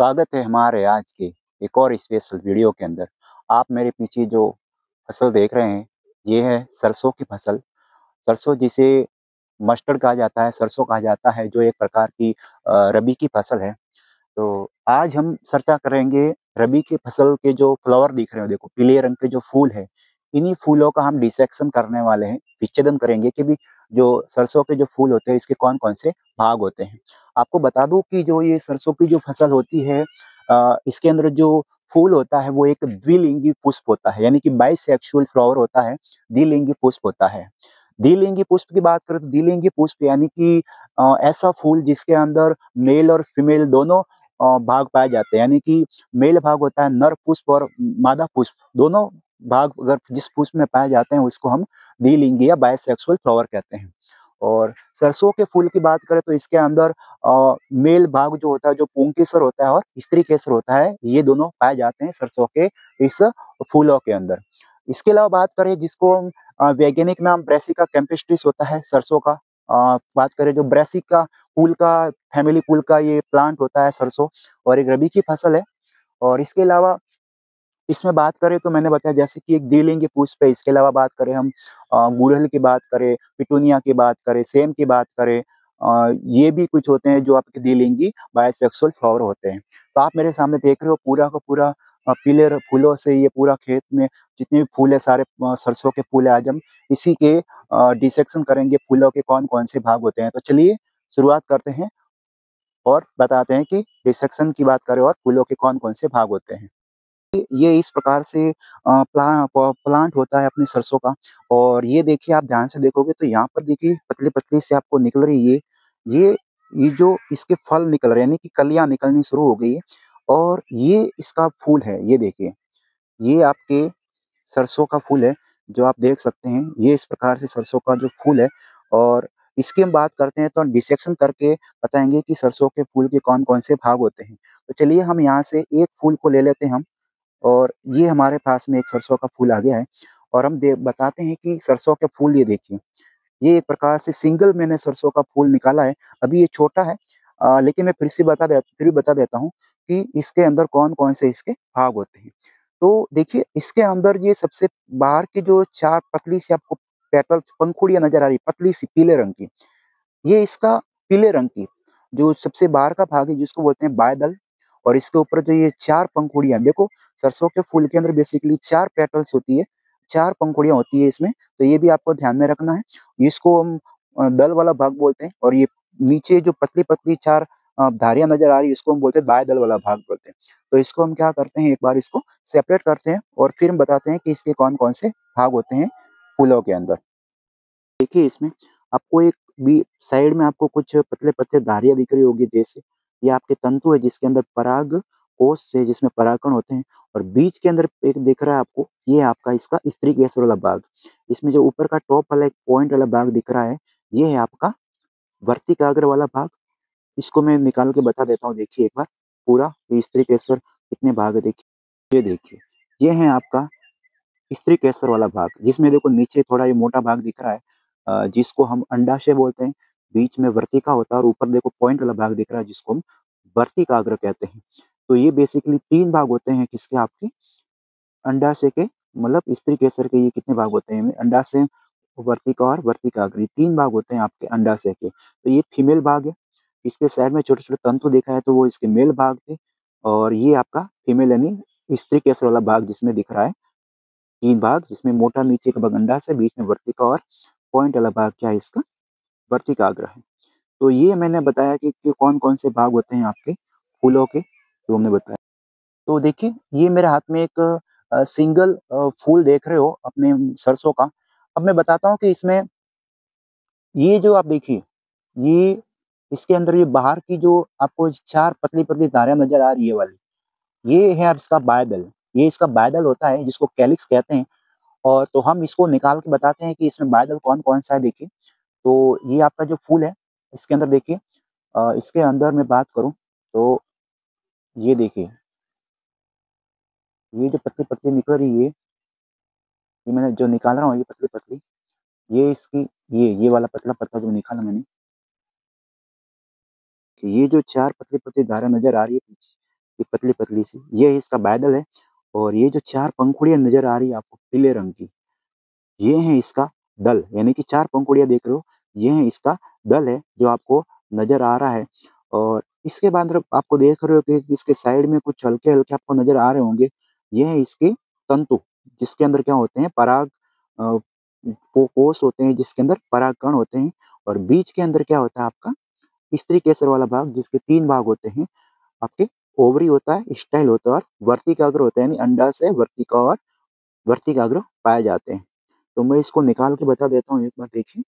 स्वागत है हमारे आज के एक और स्पेशल वीडियो के अंदर। आप मेरे पीछे जो फसल देख रहे हैं, ये है सरसों की फसल। सरसों जिसे मस्टर्ड कहा जाता है, सरसों कहा जाता है, जो एक प्रकार की रबी की फसल है। तो आज हम चर्चा करेंगे रबी की फसल के जो फ्लावर दिख रहे हो, देखो पीले रंग के जो फूल है, इन्हीं फूलों का हम डिसेक्शन करने वाले हैं, विच्छेदन करेंगे कि भी जो सरसों के जो फूल होते हैं इसके कौन-कौन से भाग होते हैं। आपको बता दूँ कि जो ये सरसों की जो फसल होती है इसके अंदर जो फूल होता है वो एक द्विलिंगी पुष्प होता है, यानी कि बाइसेक्सुअल फ्लावर होता है, द्विलिंगी पुष्प होता है। द्विलिंगी पुष्प की बात करें तो द्विलिंगी पुष्प यानी कि ऐसा फूल जिसके अंदर मेल और फीमेल दोनों भाग पाए जाते हैं, यानी कि मेल भाग होता है नर पुष्प और मादा पुष्प, दोनों भाग अगर जिस पुष्प में पाए जाते हैं उसको हम द्विलिंगी या बाइसेक्सुअल फ्लावर कहते हैं। और सरसों के फूल की बात करें तो इसके अंदर मेल भाग जो होता है, जो पुंकेसर होता है और स्त्री केसर होता है, ये दोनों पाए जाते हैं सरसों के इस फूलों के अंदर। इसके अलावा बात करें जिसको हम वैज्ञानिक नाम ब्रासिका कैम्पेस्ट्रिस होता है सरसों का। बात करें जो ब्रासिका कुल का फैमिली कुल का ये प्लांट होता है सरसों, और एक रबी की फसल है। और इसके अलावा इसमें बात करें तो मैंने बताया जैसे कि एक द्विलिंगी पुष्प है, इसके अलावा बात करें हम गुड़हल की बात करें, पिटूनिया की बात करें, सेम की बात करें, ये भी कुछ होते हैं जो आपके द्विलिंगी बाइसेक्सुअल फ्लावर होते हैं। तो आप मेरे सामने देख रहे हो पूरा का पूरा पीले फूलों से ये पूरा खेत में जितने भी फूल है सारे सरसों के फूल है, आज हम इसी के डिसेक्शन करेंगे फूलों के कौन-कौन से भाग होते हैं। तो चलिए शुरुआत करते हैं और बताते हैं कि डिसेक्शन की बात करें और फूलों के कौन-कौन से भाग होते हैं। ये इस प्रकार से प्लांट होता है अपनी सरसों का। और ये देखिए, आप ध्यान से देखोगे तो यहाँ पर देखिए पतली-पतली से आपको निकल रही है ये ये जो इसके फल निकल रहे हैं, यानी कि कलियाँ निकलनी शुरू हो गई है और ये इसका फूल है, ये देखिए। ये आपके सरसों का फूल है, जो आप देख सकते हैं, ये इस प्रकार से सरसों का जो फूल है। और इसकी हम बात करते हैं तो डिसेक्शन करके बताएँगे कि सरसों के फूल के कौन-कौन से भाग होते हैं। तो चलिए हम यहाँ से एक फूल को ले लेते हैं हम। और ये हमारे पास में एक सरसों का फूल आ गया है और हम दे बताते हैं कि सरसों के फूल ये देखिए, ये एक प्रकार से सिंगल मैंने सरसों का फूल निकाला है। अभी ये छोटा है, लेकिन मैं फिर भी बता देता हूँ कि इसके अंदर कौन-कौन से इसके भाग होते हैं। तो देखिए, इसके अंदर ये सबसे बाहर की जो 4 पतली सी आपको पेटल्स पंखुड़ियाँ नज़र आ रही है, पतली सी पीले रंग की, ये इसका पीले रंग की जो सबसे बाहर का भाग है जिसको बोलते हैं बायदल। और इसके ऊपर जो ये 4 पंखुड़ियाँ, देखो सरसों के फूल के अंदर बेसिकली 4 पेटल्स होती है, 4 पंखुड़ियाँ होती है इसमें, तो ये भी आपको ध्यान में रखना है। इसको हम दल वाला भाग बोलते हैं और ये नीचे जो पतली-पतली 4 धारियाँ नज़र आ रही है इसको हम बोलते हैं बायदल वाला भाग बोलते हैं। तो इसको हम क्या करते हैं, एक बार इसको सेपरेट करते हैं और फिर हम बताते हैं कि इसके कौन-कौन से भाग होते हैं फूलों के अंदर। देखिए, इसमें आपको एक बी साइड में आपको कुछ पतले-पतले धारियाँ दिख रही होगी जैसे, ये आपके तंतु है जिसके अंदर पराग कोश है जिसमें परागकण होते हैं। और बीच के अंदर एक दिख रहा है आपको, ये है आपका इसका स्त्री केसर वाला भाग। इसमें जो ऊपर का टॉप वाला एक पॉइंट वाला भाग दिख रहा है, ये है आपका वर्तिकाग्र वाला भाग। इसको मैं निकाल के बता देता हूँ, देखिए एक बार पूरा ये स्त्री केसर कितने भाग है देखिए। ये देखिए, ये है आपका स्त्री केसर वाला भाग, जिसमें देखो नीचे थोड़ा ये मोटा भाग दिख रहा है, जिसको हम अंडाशय बोलते हैं। बीच में वर्तिका होता है और ऊपर देखो पॉइंट वाला भाग दिख रहा है जिसको हम वर्तिकाग्र कहते हैं। तो ये बेसिकली 3 भाग होते हैं किसके, आपके अंडाशय के, मतलब स्त्री केसर के। ये कितने भाग होते हैं, अंडाशय, वर्तिका और वर्तिकाग्र, ये 3 भाग होते हैं आपके अंडाशय के। तो ये फीमेल भाग है। इसके साइड में छोटे-छोटे तंतु देखा है तो वो इसके मेल भाग थे। और ये आपका फीमेल यानी स्त्री केसर वाला भाग जिसमें दिख रहा है 3 भाग, जिसमें मोटा नीचे का भाग अंडाशय, बीच में वर्तिका और पॉइंट वाला भाग क्या है इसका, वर्तिकाग्र है। तो ये मैंने बताया कि कौन-कौन से भाग होते हैं आपके फूलों के, जो हमने बताया। तो देखिए, ये मेरे हाथ में एक सिंगल फूल देख रहे हो अपने सरसों का। अब मैं बताता हूँ कि इसमें ये जो आप देखिए, ये इसके अंदर ये बाहर की जो आपको 4 पतली-पतली धारियाँ नज़र आ रही है वाली, ये है अब इसका बायबल। ये इसका बायबल होता है जिसको कैलिक्स कहते हैं। और तो हम इसको निकाल के बताते हैं कि इसमें बादल कौन-कौन सा है देखिए। तो ये आपका जो फूल है, इसके अंदर देखिए, इसके अंदर मैं बात करूँ तो ये देखिए, ये जो पतली-पतली निकल रही है, ये मैंने जो निकाल रहा हूँ ये पतली-पतली, ये इसकी ये वाला पतला-पतला जो निकाला मैंने, कि ये जो 4 पतली-पतली धारा नज़र आ रही है ये पतली-पतली सी, ये इसका बाइडल है और ये जो 4 पंखुड़ियाँ नज़र आ रही है आपको पीले रंग की, ये है इसका दल, यानी कि 4 पंखुड़ियाँ देख रहे हो, ये है इसका दल है जो आपको नज़र आ रहा है। और इसके बाद आप आपको देख रहे हो कि इसके साइड में कुछ हल्के-हल्के आपको नज़र आ रहे होंगे, ये है इसके तंतु, जिसके अंदर क्या होते हैं पराग अ, कोष होते हैं जिसके अंदर परागकण होते हैं और बीच के अंदर क्या होता है आपका स्त्री केसर वाला भाग जिसके 3 भाग होते हैं, आपके ओवरी होता है, स्टाइल होता है और वर्तिकाग्र होता है यानी अंडाशय, वर्तिका और वर्तिकाग्र पाए जाते हैं। तो मैं इसको निकाल के बता देता हूँ एक बार देखिए।